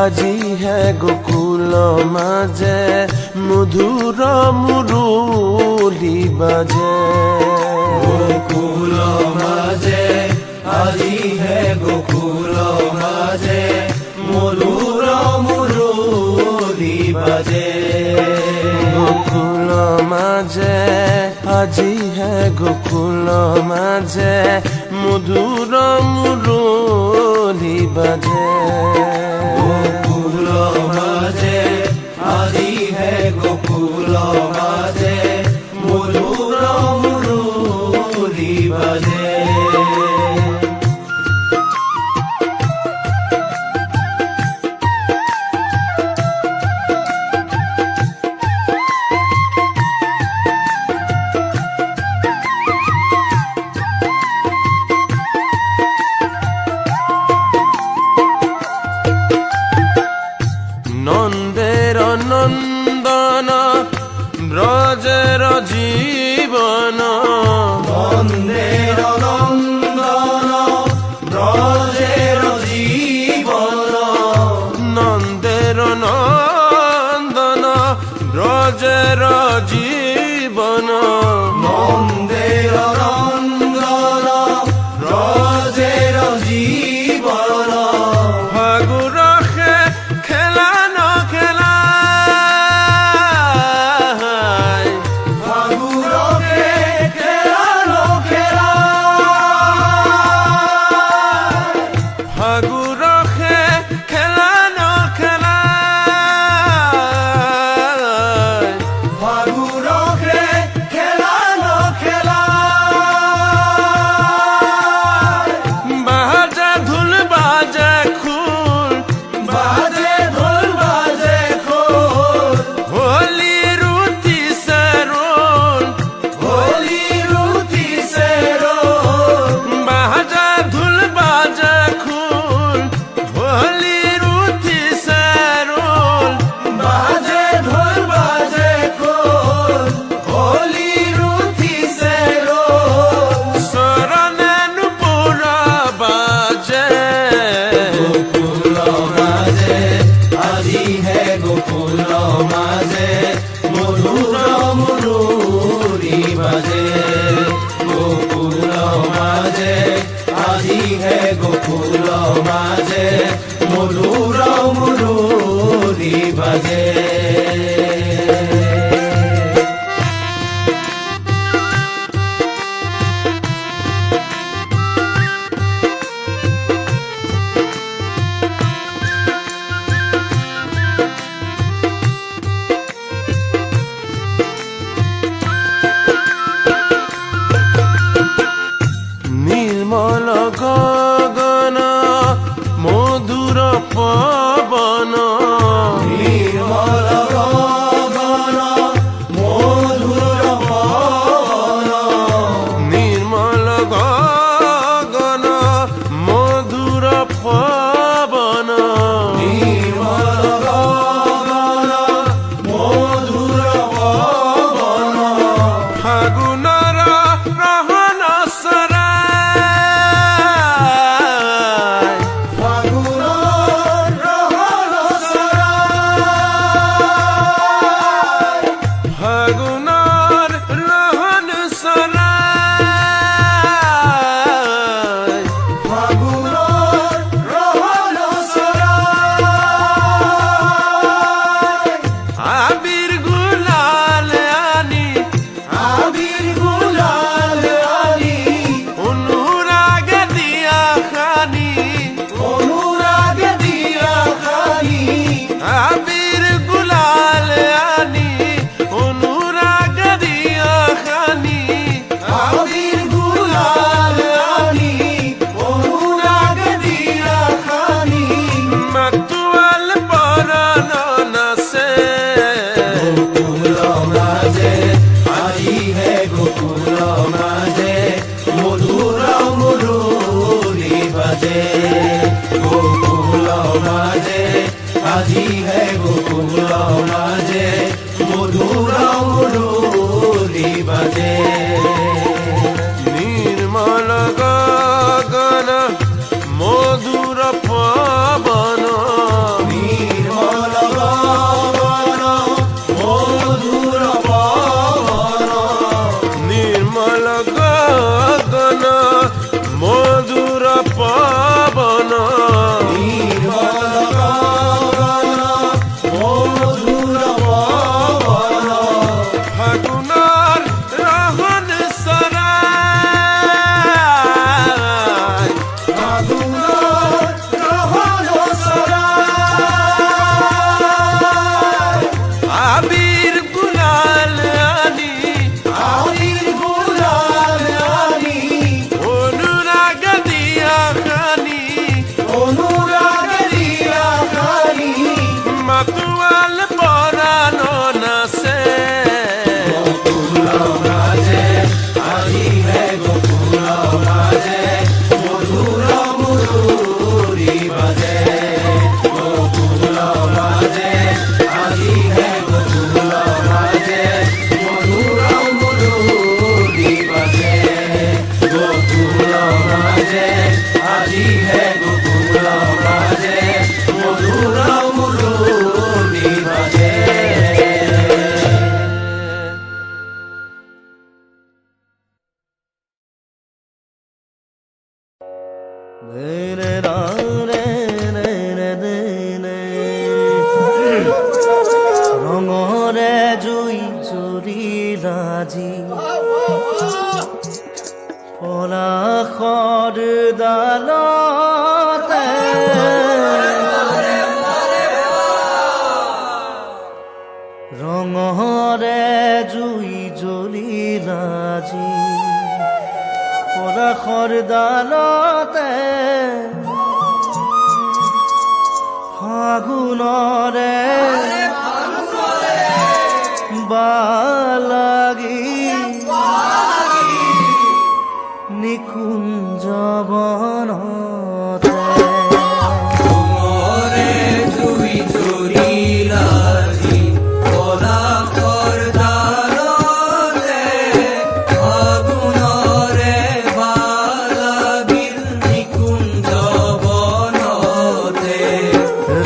আজি হে গোকুল মাঝে মধুর মুরলি বাজে। গোকুল মাঝে আজি হে গোকুল মাঝে মধুর মুরলি বাজে। গোকুল মাঝে আজি হে গোকুল মাঝে মধুর মুরলি বাজে। গোকুল মাঝে আজি হে গোকুল মাঝে মধুর মুরলি বাজে। নন্দের নন্দন ব্রজের জীবন, নন্দের নন্দন ব্রজের জীবন। নন্দের নন্দন ব্রজের জীবন। নন্দের নন্দন ব্রজের জীবন। ফাগু রখে খেলানো খেলা, ফাগু রখে খেলানো খেলা। ফাগু রখে খেলানো খেলা। ফাগু রখে খেলানো খেলা। বাজা ধুল বাজা খুল, বাজে ঢোল বাজে খোল। হোলি রুতি সরোল। হোলি রুতি সে রোল। বাজা ধুল বাজা খুল, হোলি রুতি সরোল। বাজে ঢোল বাজে খোল। হোলি রুতি সে রোল। শরণানু পুরা বাজে। গোকুল মাঝে আজি হে গোকুল মাঝে মধুর মুরলি বাজে। গোকুল মাঝে আজি হে গোকুল মাঝে মধুর মুরলি বাজে। নির্মল গগন মধুর পবন। নির্মল গগন মধুর পবন। নির্মল গগন মধুর পবন। নির্মল গগন মধুর পবন। ফাগুনর রহন সরায়। ফাগুনের রহন সরায়। ফাগুনর রহন সরায়। ফাগুনের রহন সরায়। আবির গুলাল আনি, আবির গুলাল আনি। অনুরাগ দিয়া খানি। অনুরাগ দিয়া খানি। আবির গুলাল আনি, অনুরাগ দিয়া খানি। আবির গুলাল আনি। অনুরাগ দিয়া খানি। মাতুয়াল পরাণ নাচে। গোকুল মাঝে আজি হে গোকুল মাঝে মধুর মুরলি বাজে। গোকুল মাঝে আজি হে গোকুল মাঝে মধুর মুরলি বাজে। নির্মল গগন মধুর পবন। মাতুয়াল পরানো নাচে গোকুল মাঝে আজি হে গোকুল মাঝে মধুর মুরুরি বাজে গোকুল মাঝে আজি হে গোকুল মাঝে মধুর মুরুরি বাজে গোকুল মাঝে আজি হে গোকুল মাঝে মধুর মুরুরি বাজে ৰঙৰে জুই জুৰিলাজি পলাশৰ ডালতে ৰঙৰে জুই জ্বলিলাজি পলাশৰ ডালতে ফাগুনৰে বালাগি নিকুঞ্জ বনতে জুই জুৰিলাজি পলাশৰ ডালতে ফাগুনৰে বালাগিল নিকুঞ্জ বনতে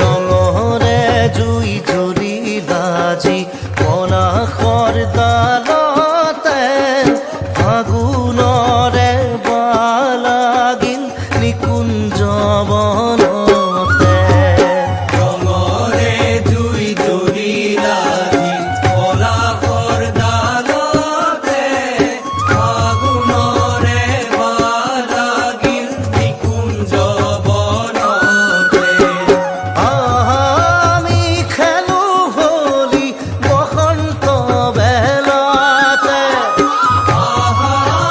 ৰঙৰে জুই জ্বলিলাজি পলাশৰ ডালতে ফাগুনৰে বালাগিল নিকুঞ্জ বনতে ৰঙৰে জুই জুৰিলাজি পলাশৰ ডালতে ফাগুনৰে বালাগিল নিকুঞ্জ বনতে আমি খেলো হোলি বসন্ত বেলাতে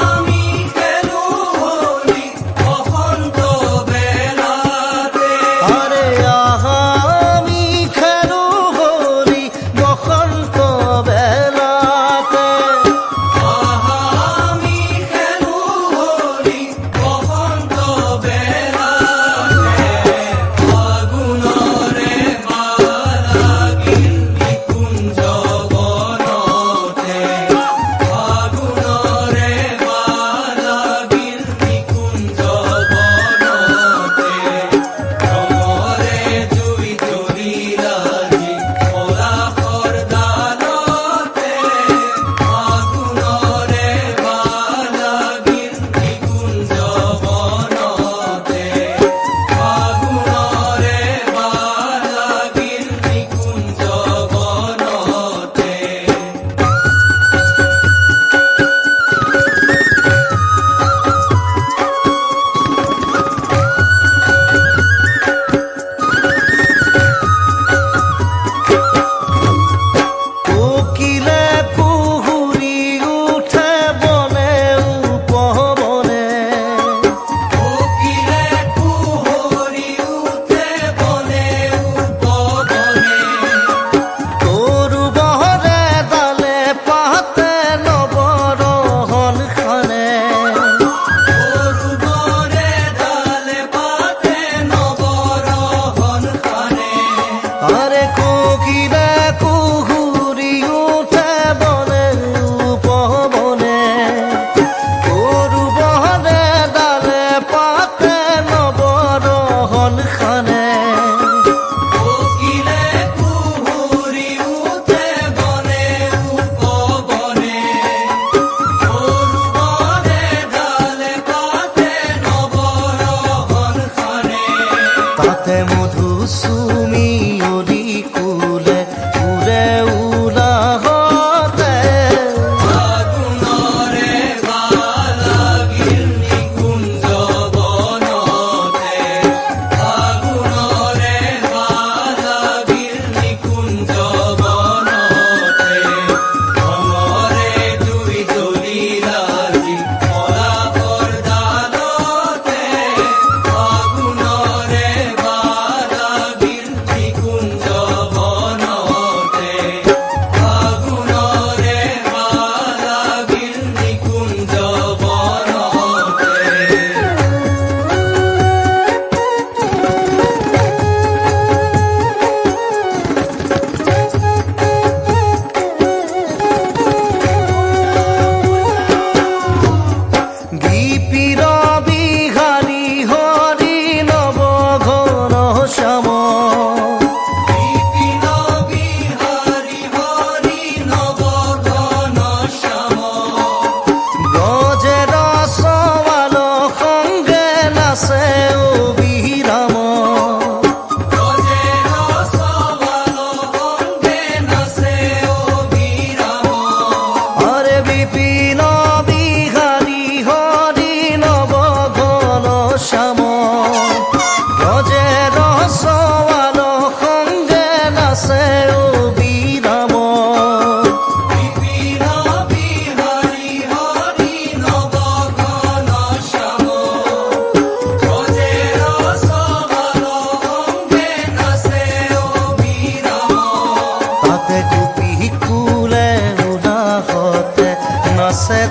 আমি খেলো হোলি বসন্ত বেলাতে আরে আমি খেলো হোলি বসন্ত বেলাতে আমি খেলো হোলি বসন্ত বেলাতে ফাগুনৰে বালাগিল নিকুঞ্জ বনতে ফাগুনৰে বালাগিল নিকুঞ্জ বনতে ৰঙৰে জুই জ্বলিলাজি পলাশৰ ডালতে ফাগুনৰে বালাগিল নিকুঞ্জ বনতে ফাগুনৰে বালাগিল নিকুঞ্জ বনতে কোকিলে কুহুৰি উঠে বনে উপবনে কোকিলে কুহৰি উঠে বনে উপবনে তৰু বহৰে ডালে পাতে নৱৰহন খানে গৰুবৰে ডালে পাতে নৱৰহন খানে আৰে কোকিলে কুহুৰি উঠে বনে উপবনে তৰু বহৰে ডালে পাতে নৱৰহন খানে কোকিলে কুহুৰি উঠে বনে উপবনে গৰুবৰে ডালে পাতে নৱৰহন খানে তাতে মধু চুমি অলি কুলে উৰে নাচে অবিৰাম বিপিন বিহাৰী হৰি নৱ ঘন শ্যাম ব্ৰজেৰ সবাল অংগে নাচে অবিৰাম তাতে গোপী কুলে উলাহতে নাচে